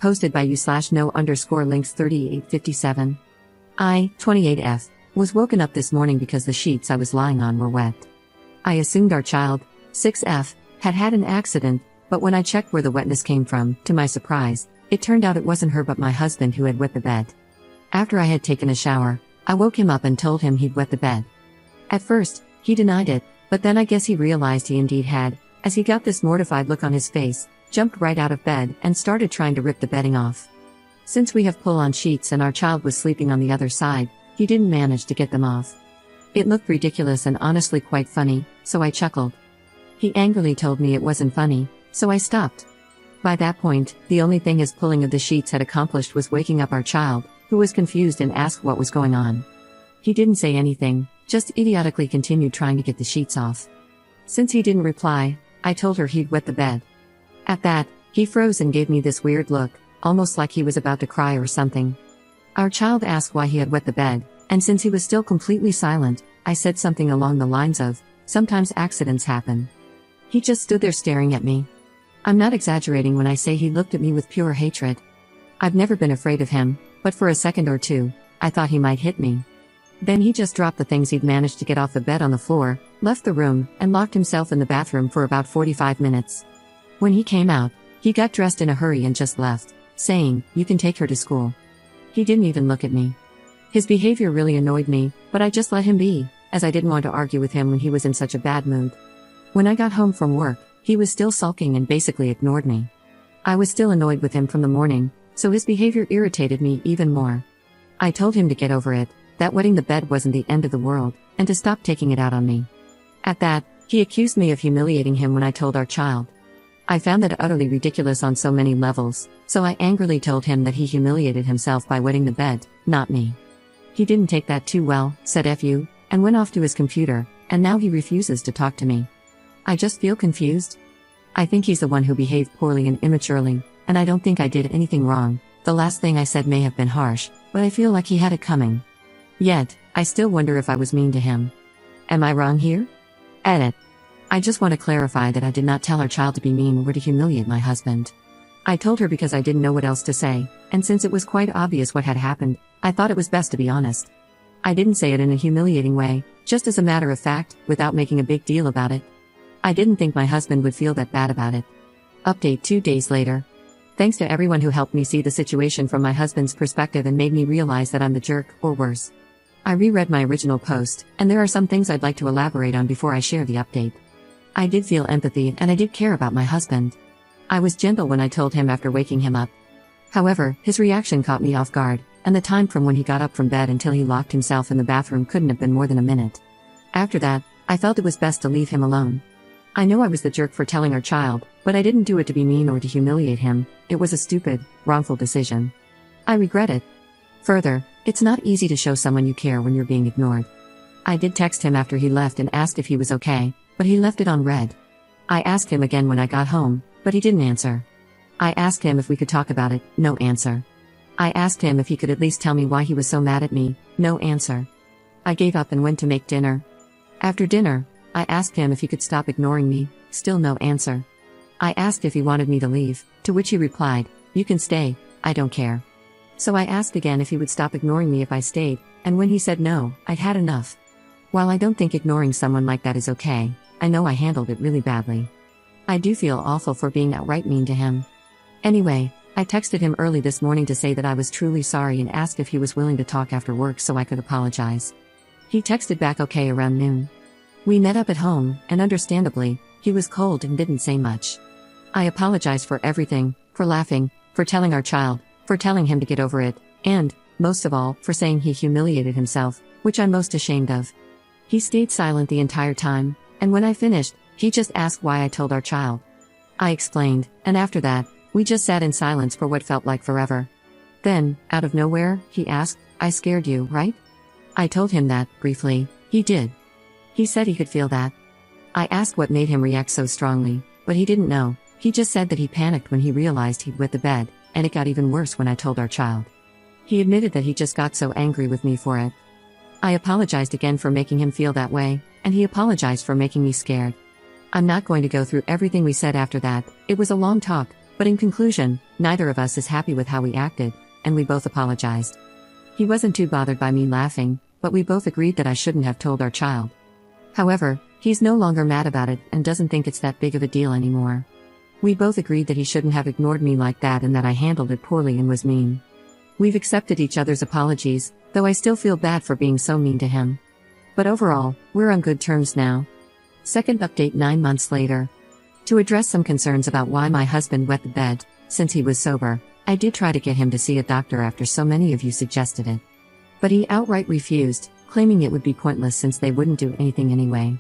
Posted by you/no_links 3857. I, 28F, was woken up this morning because the sheets I was lying on were wet. I assumed our child, 6F, had had an accident, but when I checked where the wetness came from, to my surprise, it turned out it wasn't her but my husband who had wet the bed. After I had taken a shower, I woke him up and told him he'd wet the bed. At first, he denied it, but then I guess he realized he indeed had, as he got this mortified look on his face, jumped right out of bed and started trying to rip the bedding off. Since we have pull-on sheets and our child was sleeping on the other side, he didn't manage to get them off. It looked ridiculous and honestly quite funny, so I chuckled. He angrily told me it wasn't funny, so I stopped. By that point, the only thing his pulling of the sheets had accomplished was waking up our child, who was confused and asked what was going on. He didn't say anything, just idiotically continued trying to get the sheets off. Since he didn't reply, I told her he'd wet the bed. At that, he froze and gave me this weird look, almost like he was about to cry or something. Our child asked why he had wet the bed, and since he was still completely silent, I said something along the lines of, "Sometimes accidents happen." He just stood there staring at me. I'm not exaggerating when I say he looked at me with pure hatred. I've never been afraid of him, but for a second or two, I thought he might hit me. Then he just dropped the things he'd managed to get off the bed on the floor, left the room, and locked himself in the bathroom for about 45 minutes. When he came out, he got dressed in a hurry and just left, saying, "You can take her to school." He didn't even look at me. His behavior really annoyed me, but I just let him be, as I didn't want to argue with him when he was in such a bad mood. When I got home from work, he was still sulking and basically ignored me. I was still annoyed with him from the morning, so his behavior irritated me even more. I told him to get over it, that wetting the bed wasn't the end of the world, and to stop taking it out on me. At that, he accused me of humiliating him when I told our child. I found that utterly ridiculous on so many levels, so I angrily told him that he humiliated himself by wetting the bed, not me. He didn't take that too well, said "F you," and went off to his computer, and now he refuses to talk to me. I just feel confused. I think he's the one who behaved poorly and immaturely, and I don't think I did anything wrong. The last thing I said may have been harsh, but I feel like he had it coming. Yet, I still wonder if I was mean to him. Am I wrong here? Edit. I just want to clarify that I did not tell our child to be mean or to humiliate my husband. I told her because I didn't know what else to say, and since it was quite obvious what had happened, I thought it was best to be honest. I didn't say it in a humiliating way, just as a matter of fact, without making a big deal about it. I didn't think my husband would feel that bad about it. Update 2 days later. Thanks to everyone who helped me see the situation from my husband's perspective and made me realize that I'm the jerk, or worse. I reread my original post, and there are some things I'd like to elaborate on before I share the update. I did feel empathy and I did care about my husband. I was gentle when I told him after waking him up. However, his reaction caught me off guard, and the time from when he got up from bed until he locked himself in the bathroom couldn't have been more than a minute. After that, I felt it was best to leave him alone. I know I was the jerk for telling our child, but I didn't do it to be mean or to humiliate him. It was a stupid, wrongful decision. I regret it. Further, it's not easy to show someone you care when you're being ignored. I did text him after he left and asked if he was okay, but he left it on read. I asked him again when I got home, but he didn't answer. I asked him if we could talk about it, no answer. I asked him if he could at least tell me why he was so mad at me, no answer. I gave up and went to make dinner. After dinner, I asked him if he could stop ignoring me, still no answer. I asked if he wanted me to leave, to which he replied, "You can stay, I don't care." So I asked again if he would stop ignoring me if I stayed, and when he said no, I'd had enough. While I don't think ignoring someone like that is okay, I know I handled it really badly. I do feel awful for being outright mean to him. Anyway, I texted him early this morning to say that I was truly sorry and asked if he was willing to talk after work so I could apologize. He texted back okay around noon. We met up at home, and understandably, he was cold and didn't say much. I apologized for everything, for laughing, for telling our child, for telling him to get over it, and, most of all, for saying he humiliated himself, which I'm most ashamed of. He stayed silent the entire time, and when I finished, he just asked why I told our child. I explained, and after that, we just sat in silence for what felt like forever. Then, out of nowhere, he asked, "I scared you, right?" I told him that, briefly, he did. He said he could feel that. I asked what made him react so strongly, but he didn't know. He just said that he panicked when he realized he'd wet the bed, and it got even worse when I told our child. He admitted that he just got so angry with me for it. I apologized again for making him feel that way, and he apologized for making me scared. I'm not going to go through everything we said after that, it was a long talk, but in conclusion, neither of us is happy with how we acted, and we both apologized. He wasn't too bothered by me laughing, but we both agreed that I shouldn't have told our child. However, he's no longer mad about it and doesn't think it's that big of a deal anymore. We both agreed that he shouldn't have ignored me like that and that I handled it poorly and was mean. We've accepted each other's apologies, though I still feel bad for being so mean to him. But overall, we're on good terms now. Second update 9 months later. To address some concerns about why my husband wet the bed, since he was sober, I did try to get him to see a doctor after so many of you suggested it. But he outright refused, claiming it would be pointless since they wouldn't do anything anyway.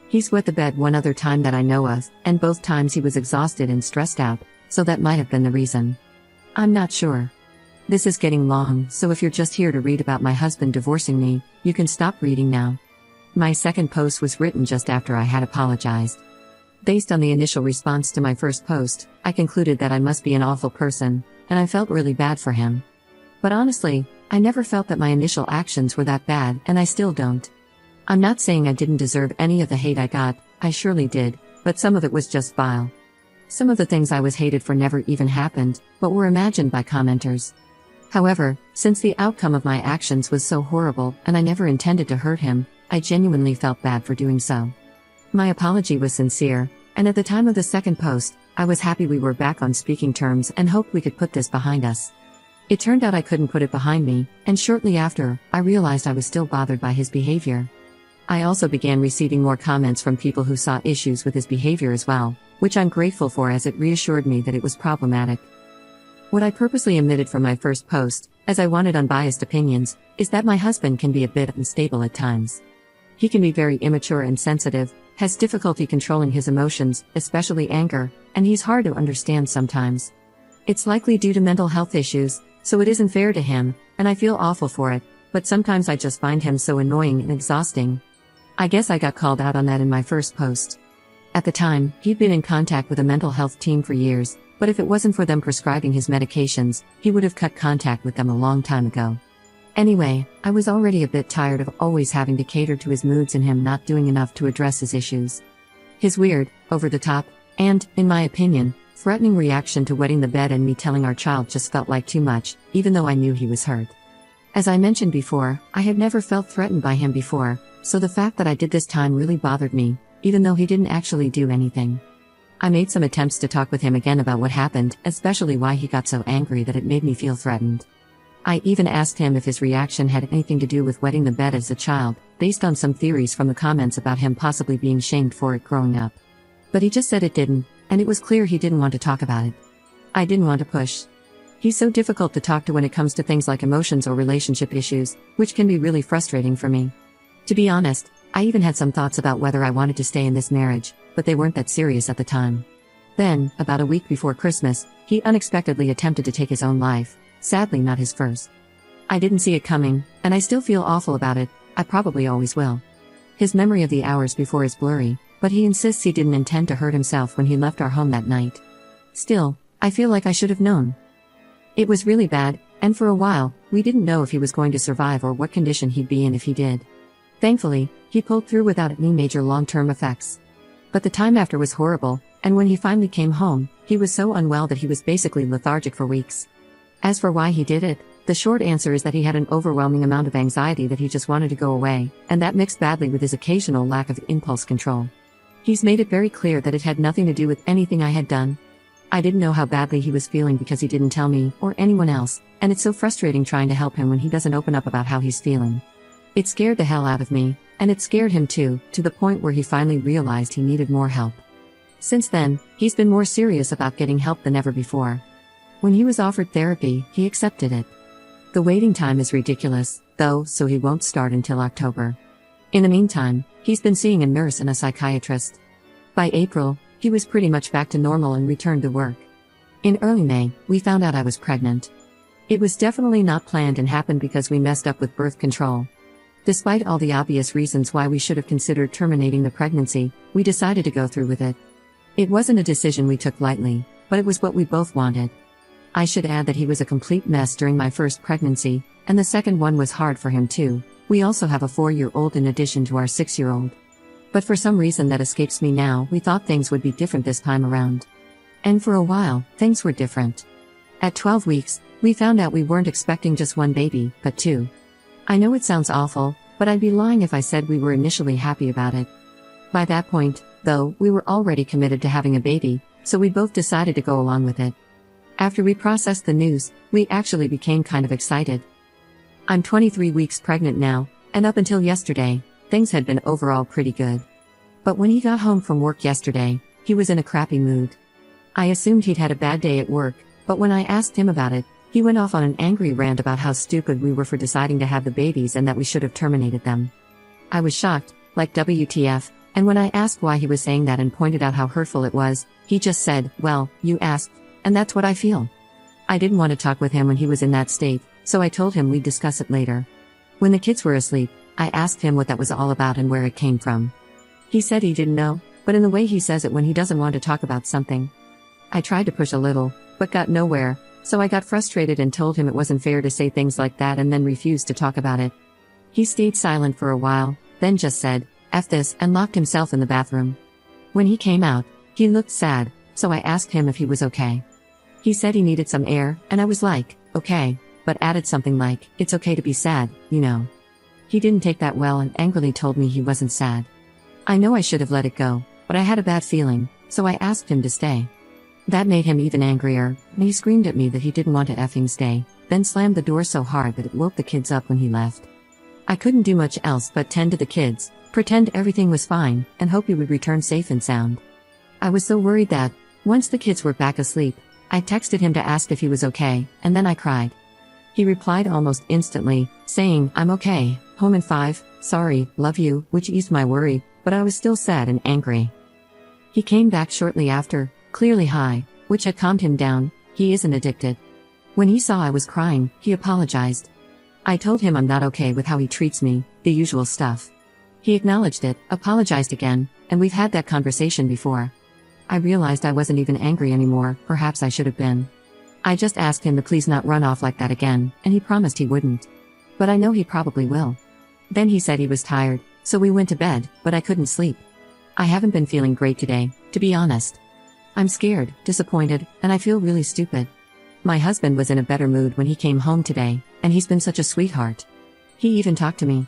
He's wet the bed one other time that I know of, and both times he was exhausted and stressed out, so that might have been the reason. I'm not sure. This is getting long, so if you're just here to read about my husband divorcing me, you can stop reading now. My second post was written just after I had apologized. Based on the initial response to my first post, I concluded that I must be an awful person, and I felt really bad for him. But honestly, I never felt that my initial actions were that bad, and I still don't. I'm not saying I didn't deserve any of the hate I got, I surely did, but some of it was just vile. Some of the things I was hated for never even happened, but were imagined by commenters. However, since the outcome of my actions was so horrible and I never intended to hurt him, I genuinely felt bad for doing so. My apology was sincere, and at the time of the second post, I was happy we were back on speaking terms and hoped we could put this behind us. It turned out I couldn't put it behind me, and shortly after, I realized I was still bothered by his behavior. I also began receiving more comments from people who saw issues with his behavior as well, which I'm grateful for as it reassured me that it was problematic. What I purposely omitted from my first post, as I wanted unbiased opinions, is that my husband can be a bit unstable at times. He can be very immature and sensitive, has difficulty controlling his emotions, especially anger, and he's hard to understand sometimes. It's likely due to mental health issues, so it isn't fair to him, and I feel awful for it, but sometimes I just find him so annoying and exhausting. I guess I got called out on that in my first post. At the time, he'd been in contact with a mental health team for years, but if it wasn't for them prescribing his medications, he would have cut contact with them a long time ago. Anyway, I was already a bit tired of always having to cater to his moods and him not doing enough to address his issues. His weird, over-the-top, and, in my opinion, threatening reaction to wetting the bed and me telling our child just felt like too much, even though I knew he was hurt. As I mentioned before, I had never felt threatened by him before, so the fact that I did this time really bothered me, even though he didn't actually do anything. I made some attempts to talk with him again about what happened, especially why he got so angry that it made me feel threatened. I even asked him if his reaction had anything to do with wetting the bed as a child, based on some theories from the comments about him possibly being shamed for it growing up. But he just said it didn't, and it was clear he didn't want to talk about it. I didn't want to push. He's so difficult to talk to when it comes to things like emotions or relationship issues, which can be really frustrating for me. To be honest, I even had some thoughts about whether I wanted to stay in this marriage, but they weren't that serious at the time. Then, about a week before Christmas, he unexpectedly attempted to take his own life, sadly not his first. I didn't see it coming, and I still feel awful about it, I probably always will. His memory of the hours before is blurry, but he insists he didn't intend to hurt himself when he left our home that night. Still, I feel like I should have known. It was really bad, and for a while, we didn't know if he was going to survive or what condition he'd be in if he did. Thankfully, he pulled through without any major long-term effects. But the time after was horrible, and when he finally came home, he was so unwell that he was basically lethargic for weeks. As for why he did it, the short answer is that he had an overwhelming amount of anxiety that he just wanted to go away, and that mixed badly with his occasional lack of impulse control. He's made it very clear that it had nothing to do with anything I had done. I didn't know how badly he was feeling because he didn't tell me, or anyone else, and it's so frustrating trying to help him when he doesn't open up about how he's feeling. It scared the hell out of me, and it scared him too, to the point where he finally realized he needed more help. Since then, he's been more serious about getting help than ever before. When he was offered therapy, he accepted it. The waiting time is ridiculous, though, so he won't start until October. In the meantime, he's been seeing a nurse and a psychiatrist. By April, he was pretty much back to normal and returned to work. In early May, we found out I was pregnant. It was definitely not planned and happened because we messed up with birth control. Despite all the obvious reasons why we should have considered terminating the pregnancy, we decided to go through with it. It wasn't a decision we took lightly, but it was what we both wanted. I should add that he was a complete mess during my first pregnancy, and the second one was hard for him too. We also have a 4-year-old in addition to our 6-year-old. But for some reason that escapes me now, we thought things would be different this time around. And for a while, things were different. At 12 weeks, we found out we weren't expecting just one baby, but two. I know it sounds awful, but I'd be lying if I said we were initially happy about it. By that point, though, we were already committed to having a baby, so we both decided to go along with it. After we processed the news, we actually became kind of excited. I'm 23 weeks pregnant now, and up until yesterday, things had been overall pretty good. But when he got home from work yesterday, he was in a crappy mood. I assumed he'd had a bad day at work, but when I asked him about it, he went off on an angry rant about how stupid we were for deciding to have the babies and that we should have terminated them. I was shocked, like WTF, and when I asked why he was saying that and pointed out how hurtful it was, he just said, "Well, you asked, and that's what I feel." I didn't want to talk with him when he was in that state, so I told him we'd discuss it later. When the kids were asleep, I asked him what that was all about and where it came from. He said he didn't know, but in the way he says it when he doesn't want to talk about something. I tried to push a little, but got nowhere, so I got frustrated and told him it wasn't fair to say things like that and then refused to talk about it. He stayed silent for a while, then just said, "F this," and locked himself in the bathroom. When he came out, he looked sad, so I asked him if he was okay. He said he needed some air, and I was like, okay, but added something like, "It's okay to be sad, you know." He didn't take that well and angrily told me he wasn't sad. I know I should have let it go, but I had a bad feeling, so I asked him to stay. That made him even angrier, and he screamed at me that he didn't want to effing stay, then slammed the door so hard that it woke the kids up when he left. I couldn't do much else but tend to the kids, pretend everything was fine, and hope he would return safe and sound. I was so worried that, once the kids were back asleep, I texted him to ask if he was okay, and then I cried. He replied almost instantly, saying, "I'm okay, home in 5, sorry, love you," which eased my worry, but I was still sad and angry. He came back shortly after, clearly high, which had calmed him down. He isn't addicted. When he saw I was crying, he apologized. I told him I'm not okay with how he treats me, the usual stuff. He acknowledged it, apologized again, and we've had that conversation before. I realized I wasn't even angry anymore, perhaps I should have been. I just asked him to please not run off like that again, and he promised he wouldn't. But I know he probably will. Then he said he was tired, so we went to bed, but I couldn't sleep. I haven't been feeling great today, to be honest. I'm scared, disappointed, and I feel really stupid. My husband was in a better mood when he came home today, and he's been such a sweetheart. He even talked to me.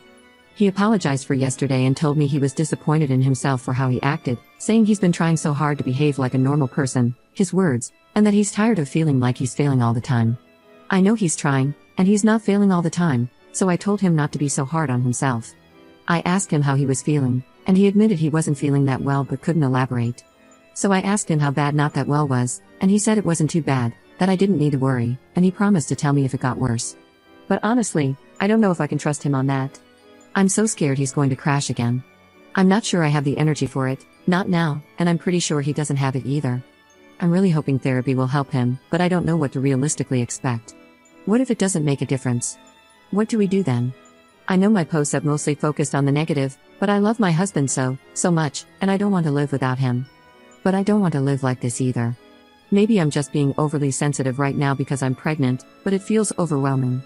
He apologized for yesterday and told me he was disappointed in himself for how he acted, saying he's been trying so hard to behave like a normal person, his words, and that he's tired of feeling like he's failing all the time. I know he's trying, and he's not failing all the time, so I told him not to be so hard on himself. I asked him how he was feeling, and he admitted he wasn't feeling that well but couldn't elaborate. So I asked him how bad not that well was, and he said it wasn't too bad, that I didn't need to worry, and he promised to tell me if it got worse. But honestly, I don't know if I can trust him on that. I'm so scared he's going to crash again. I'm not sure I have the energy for it, not now, and I'm pretty sure he doesn't have it either. I'm really hoping therapy will help him, but I don't know what to realistically expect. What if it doesn't make a difference? What do we do then? I know my posts have mostly focused on the negative, but I love my husband so much, and I don't want to live without him. But I don't want to live like this either. Maybe I'm just being overly sensitive right now because I'm pregnant, but it feels overwhelming.